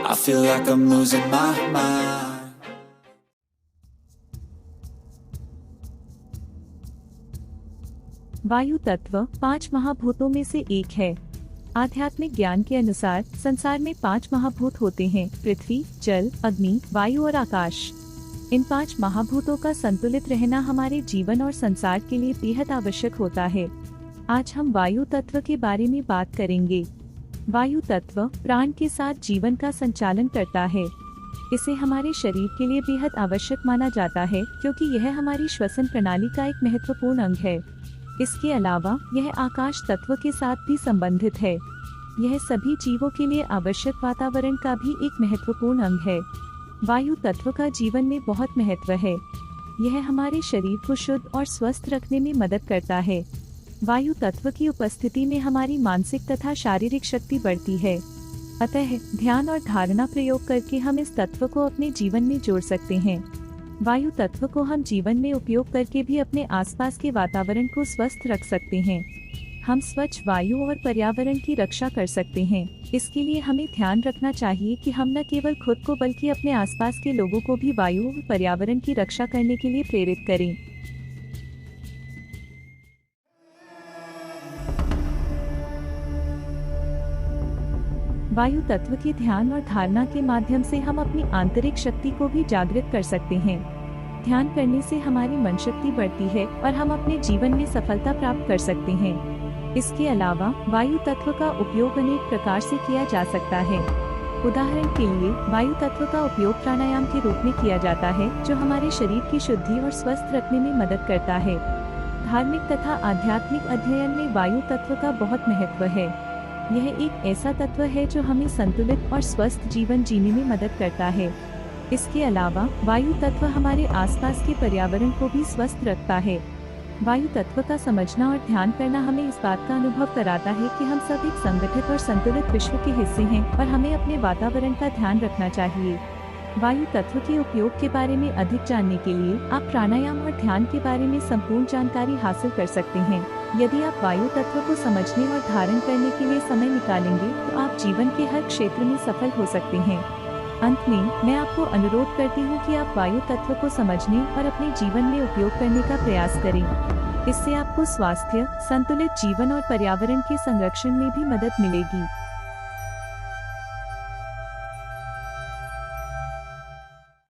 I feel like I'm losing my mind. वायु तत्व 5 महाभूतों में से एक है। आध्यात्मिक ज्ञान के अनुसार संसार में 5 महाभूत होते हैं: पृथ्वी, जल, अग्नि, वायु और आकाश। इन 5 महाभूतों का संतुलित रहना हमारे जीवन और संसार के लिए बेहद आवश्यक होता है। आज हम वायु तत्व के बारे में बात करेंगे। वायु तत्व प्राण के साथ जीवन का संचालन करता है। इसे हमारे शरीर के लिए बेहद आवश्यक माना जाता है, क्योंकि यह हमारी श्वसन प्रणाली का एक महत्वपूर्ण अंग है। इसके अलावा यह आकाश तत्व के साथ भी संबंधित है। यह सभी जीवों के लिए आवश्यक वातावरण का भी एक महत्वपूर्ण अंग है। वायु तत्व का जीवन में बहुत महत्व है। यह हमारे शरीर को शुद्ध और स्वस्थ रखने में मदद करता है। वायु तत्व की उपस्थिति में हमारी मानसिक तथा शारीरिक शक्ति बढ़ती है। अतः ध्यान और धारणा प्रयोग करके हम इस तत्व को अपने जीवन में जोड़ सकते हैं। वायु तत्व को हम जीवन में उपयोग करके भी अपने आसपास के वातावरण को स्वस्थ रख सकते हैं। हम स्वच्छ वायु और पर्यावरण की रक्षा कर सकते हैं। इसके लिए हमें ध्यान रखना चाहिए कि हम न केवल खुद को बल्कि अपने आसपास के लोगों को भी वायु और पर्यावरण की रक्षा करने के लिए प्रेरित करें। वायु तत्व के ध्यान और धारणा के माध्यम से हम अपनी आंतरिक शक्ति को भी जागृत कर सकते हैं। ध्यान करने से हमारी मन शक्ति बढ़ती है और हम अपने जीवन में सफलता प्राप्त कर सकते हैं। इसके अलावा वायु तत्व का उपयोग अनेक प्रकार से किया जा सकता है। उदाहरण के लिए वायु तत्व का उपयोग प्राणायाम के रूप में किया जाता है, जो हमारे शरीर की शुद्धि और स्वस्थ रखने में मदद करता है। धार्मिक तथा आध्यात्मिक अध्ययन में वायु तत्व का बहुत महत्व है। यह एक ऐसा तत्व है जो हमें संतुलित और स्वस्थ जीवन जीने में मदद करता है। इसके अलावा वायु तत्व हमारे आसपास के पर्यावरण को भी स्वस्थ रखता है। वायु तत्व का समझना और ध्यान करना हमें इस बात का अनुभव कराता है कि हम सब एक संगठित और संतुलित विश्व के हिस्से हैं और हमें अपने वातावरण का ध्यान रखना चाहिए। वायु तत्व के उपयोग के बारे में अधिक जानने के लिए आप प्राणायाम और ध्यान के बारे में संपूर्ण जानकारी हासिल कर सकते हैं। यदि आप वायु तत्व को समझने और धारण करने के लिए समय निकालेंगे तो आप जीवन के हर क्षेत्र में सफल हो सकते हैं। अंत में मैं आपको अनुरोध करती हूँ कि आप वायु तत्व को समझने और अपने जीवन में उपयोग करने का प्रयास करें। इससे आपको स्वास्थ्य, संतुलित जीवन और पर्यावरण के संरक्षण में भी मदद मिलेगी।